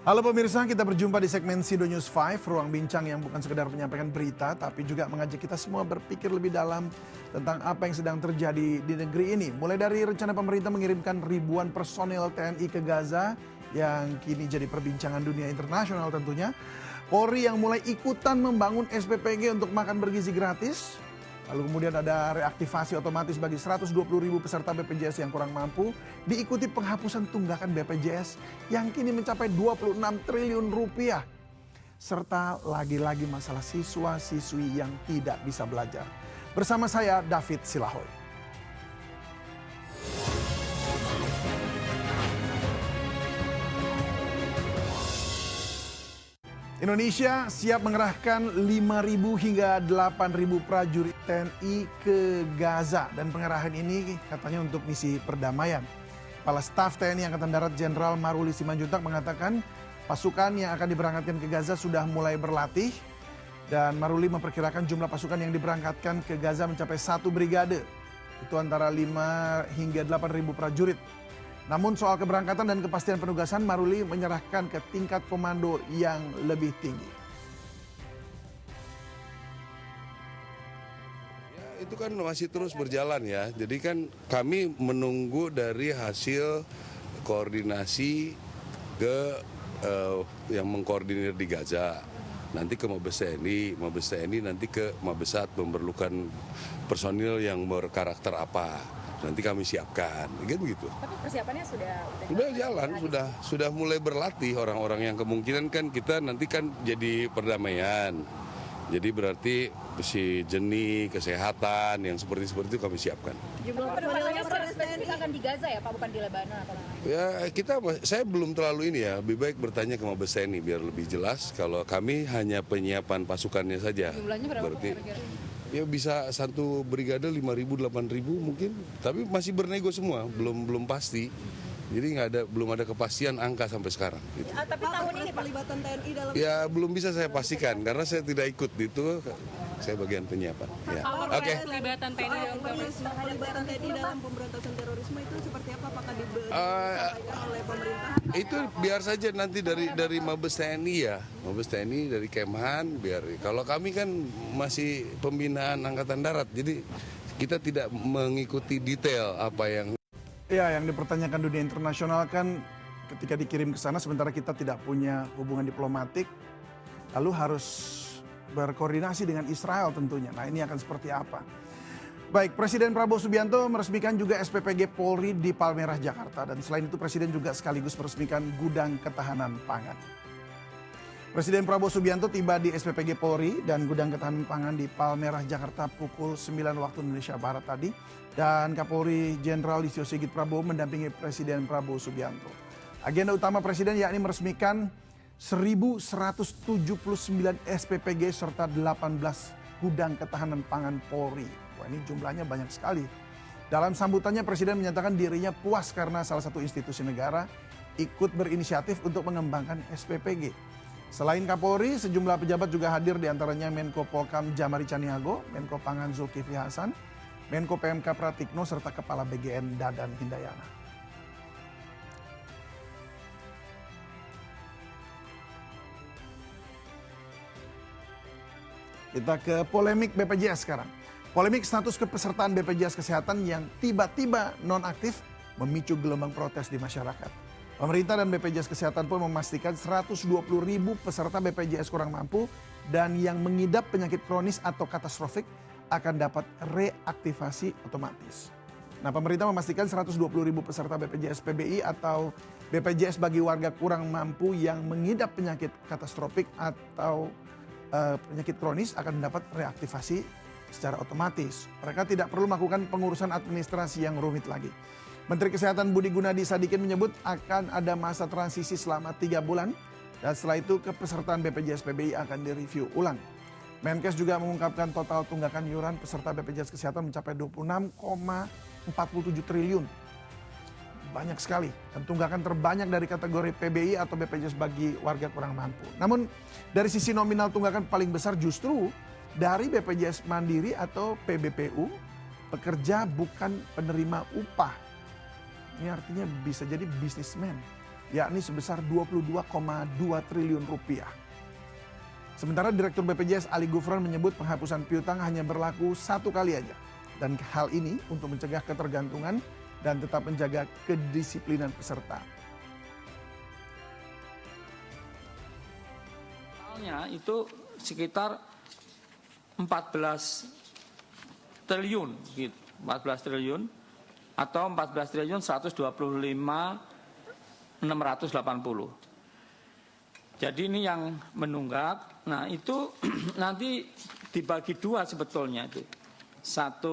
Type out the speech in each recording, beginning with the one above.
Halo pemirsa, kita berjumpa di segmen Sido News 5, ruang bincang yang bukan sekedar menyampaikan berita, tapi juga mengajak kita semua berpikir lebih dalam tentang apa yang sedang terjadi di negeri ini. Mulai dari rencana pemerintah mengirimkan ribuan personil TNI ke Gaza, yang kini jadi perbincangan dunia internasional tentunya. Polri yang mulai ikutan membangun SPPG untuk makan bergizi gratis. Lalu kemudian ada reaktivasi otomatis bagi 120.000 peserta BPJS yang kurang mampu, diikuti penghapusan tunggakan BPJS yang kini mencapai 26 triliun rupiah. Serta lagi-lagi masalah siswa-siswi yang tidak bisa belajar. Bersama saya David Silahoy. Indonesia siap mengerahkan 5.000 hingga 8.000 prajurit TNI ke Gaza. Dan pengerahan ini katanya untuk misi perdamaian. Kepala Staf TNI Angkatan Darat Jenderal Maruli Simanjuntak mengatakan pasukan yang akan diberangkatkan ke Gaza sudah mulai berlatih. Dan Maruli memperkirakan jumlah pasukan yang diberangkatkan ke Gaza mencapai 1 brigade. Itu antara 5 hingga 8.000 prajurit. Namun soal keberangkatan dan kepastian penugasan, Maruli menyerahkan ke tingkat komando yang lebih tinggi. Ya, itu kan masih terus berjalan ya. Jadi kan kami menunggu dari hasil koordinasi ke yang mengkoordinir di Gaza. Nanti ke Mabes TNI nanti ke Mabesat memerlukan personil yang berkarakter apa. Nanti kami siapkan, gitu begitu. Tapi persiapannya sudah jalan, sudah mulai berlatih orang-orang yang kemungkinan kan kita nanti kan jadi perdamaian. Jadi berarti besi jenih, kesehatan yang seperti itu kami siapkan. Jumlah personilnya spesifik akan di Gaza ya Pak, bukan di Lebanon atau mana? Ya saya belum terlalu ini ya, lebih baik bertanya ke Mabes TNI biar lebih jelas. Kalau kami hanya penyiapan pasukannya saja. Jumlahnya berapa berarti, kira-kira? Ya bisa satu brigade 5.000, 8.000 mungkin, tapi masih bernego semua, belum pasti. Jadi belum ada kepastian angka sampai sekarang. Gitu. Tapi tahun ini pelibatan TNI dalam ya belum bisa saya pastikan karena saya tidak ikut itu, saya bagian penyiapan. Ya. Oke. Pelibatan TNI dalam pemberantasan terorisme itu seperti apa? Apakah disampaikan oleh pemerintah? Itu biar saja nanti dari Mabes TNI ya, Mabes TNI dari Kemhan biar. Kalau kami kan masih pembinaan Angkatan Darat, jadi kita tidak mengikuti detail apa yang. Ya, yang dipertanyakan dunia internasional kan ketika dikirim ke sana sementara kita tidak punya hubungan diplomatik, lalu harus berkoordinasi dengan Israel tentunya. Nah, ini akan seperti apa? Baik, Presiden Prabowo Subianto meresmikan juga SPPG Polri di Palmerah, Jakarta. Dan selain itu Presiden juga sekaligus meresmikan gudang ketahanan pangan. Presiden Prabowo Subianto tiba di SPPG Polri dan gudang ketahanan pangan di Palmerah, Jakarta pukul 9 waktu Indonesia Barat tadi. Dan Kapolri Jenderal Listio Sigit Prabowo mendampingi Presiden Prabowo Subianto. Agenda utama Presiden yakni meresmikan 1.179 SPPG serta 18 gudang ketahanan pangan Polri. Wah, ini jumlahnya banyak sekali. Dalam sambutannya Presiden menyatakan dirinya puas karena salah satu institusi negara ikut berinisiatif untuk mengembangkan SPPG. Selain Kapolri, sejumlah pejabat juga hadir diantaranya Menko Polkam Jamari Caniago, Menko Pangan Zulkifli Hasan, Menko PMK Pratikno, serta Kepala BGN Dadan Hindayana. Kita ke polemik BPJS sekarang. Polemik status kepesertaan BPJS Kesehatan yang tiba-tiba nonaktif memicu gelombang protes di masyarakat. Pemerintah dan BPJS Kesehatan pun memastikan 120.000 peserta BPJS kurang mampu dan yang mengidap penyakit kronis atau katastrofik akan dapat reaktivasi otomatis. Nah, pemerintah memastikan 120.000 peserta BPJS PBI atau BPJS bagi warga kurang mampu yang mengidap penyakit katastrofik atau penyakit kronis akan mendapat reaktivasi secara otomatis. Mereka tidak perlu melakukan pengurusan administrasi yang rumit lagi. Menteri Kesehatan Budi Gunadi Sadikin menyebut akan ada masa transisi selama 3 bulan dan setelah itu kepesertaan BPJS PBI akan direview ulang. Menkes juga mengungkapkan total tunggakan iuran peserta BPJS Kesehatan mencapai 26,47 triliun. Banyak sekali dan tunggakan terbanyak dari kategori PBI atau BPJS bagi warga kurang mampu. Namun dari sisi nominal tunggakan paling besar justru dari BPJS Mandiri atau PBPU, pekerja bukan penerima upah. Ini artinya bisa jadi bisnismen yakni sebesar 22,2 triliun rupiah. Sementara Direktur BPJS Ali Gufron menyebut penghapusan piutang hanya berlaku 1 kali aja. Dan hal ini untuk mencegah ketergantungan dan tetap menjaga kedisiplinan peserta. Totalnya itu sekitar 14 triliun gitu. 14 triliun atau 14 triliun 125.680. Jadi ini yang menunggak. Nah, itu nanti dibagi 2 sebetulnya itu. 1,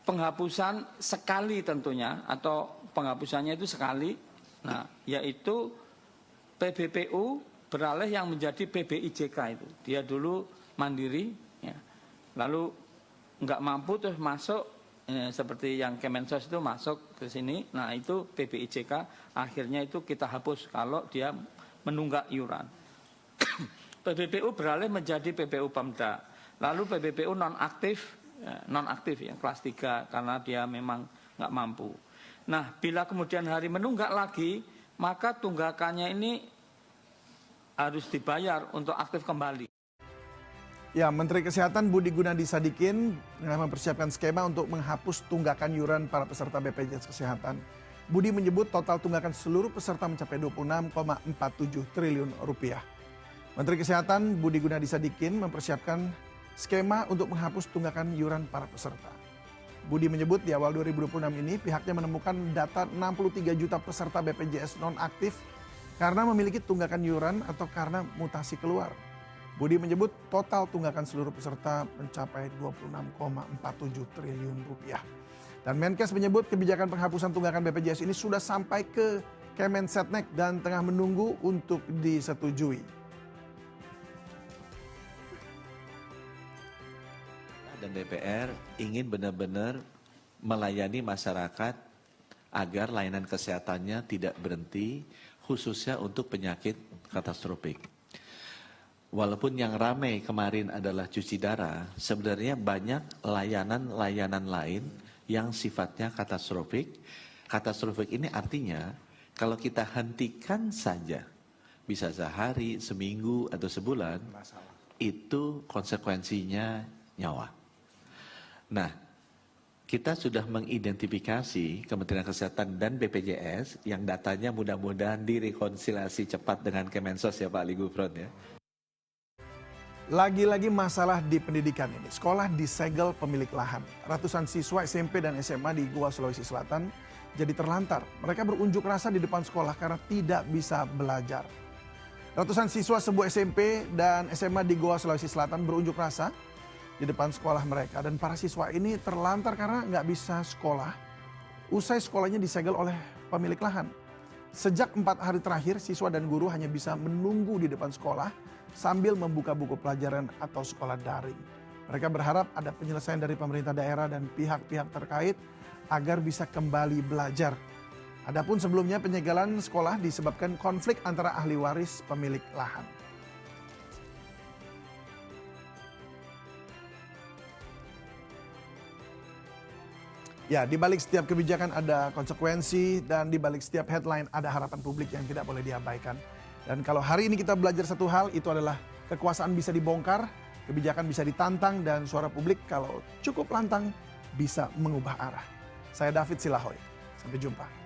penghapusan sekali tentunya atau penghapusannya itu sekali. Nah, yaitu PBPU beralih yang menjadi PBIJK itu. Dia dulu mandiri, ya. Lalu nggak mampu terus masuk, seperti yang Kemensos itu masuk ke sini. Nah itu PBIJK akhirnya itu kita hapus kalau dia menunggak iuran. PBPU beralih menjadi PBU Pemda. Lalu PBPU nonaktif ya, kelas 3 karena dia memang nggak mampu. Nah bila kemudian hari menunggak lagi, maka tunggakannya ini harus dibayar untuk aktif kembali. Ya, Menteri Kesehatan Budi Gunadi Sadikin mempersiapkan skema untuk menghapus tunggakan iuran para peserta BPJS Kesehatan. Budi menyebut total tunggakan seluruh peserta mencapai 26,47 triliun rupiah. Menteri Kesehatan Budi Gunadi Sadikin mempersiapkan skema untuk menghapus tunggakan iuran para peserta. Budi menyebut di awal 2026 ini pihaknya menemukan data 63 juta peserta BPJS nonaktif karena memiliki tunggakan iuran atau karena mutasi keluar. Budi menyebut total tunggakan seluruh peserta mencapai 26,47 triliun rupiah. Dan Menkes menyebut kebijakan penghapusan tunggakan BPJS ini sudah sampai ke Kemensetnek dan tengah menunggu untuk disetujui. Dan DPR ingin benar-benar melayani masyarakat agar layanan kesehatannya tidak berhenti, khususnya untuk penyakit katastrofik. Walaupun yang ramai kemarin adalah cuci darah, sebenarnya banyak layanan-layanan lain yang sifatnya katastrofik. Katastrofik ini artinya kalau kita hentikan saja, bisa sehari, seminggu, atau sebulan, itu konsekuensinya nyawa. Nah, kita sudah mengidentifikasi Kementerian Kesehatan dan BPJS yang datanya mudah-mudahan direkonsiliasi cepat dengan Kemensos ya Pak Ali Gufron ya. Lagi-lagi masalah di pendidikan ini. Sekolah disegel pemilik lahan. Ratusan siswa SMP dan SMA di Goa, Sulawesi Selatan jadi terlantar. Mereka berunjuk rasa di depan sekolah karena tidak bisa belajar. Ratusan siswa sebuah SMP dan SMA di Goa, Sulawesi Selatan berunjuk rasa di depan sekolah mereka. Dan para siswa ini terlantar karena nggak bisa sekolah. Usai sekolahnya disegel oleh pemilik lahan. Sejak 4 hari terakhir, siswa dan guru hanya bisa menunggu di depan sekolah sambil membuka buku pelajaran atau sekolah daring. Mereka berharap ada penyelesaian dari pemerintah daerah dan pihak-pihak terkait agar bisa kembali belajar. Adapun sebelumnya penyegelan sekolah disebabkan konflik antara ahli waris pemilik lahan. Ya, di balik setiap kebijakan ada konsekuensi dan di balik setiap headline ada harapan publik yang tidak boleh diabaikan. Dan kalau hari ini kita belajar satu hal, itu adalah kekuasaan bisa dibongkar, kebijakan bisa ditantang, dan suara publik kalau cukup lantang bisa mengubah arah. Saya David Silahoy, sampai jumpa.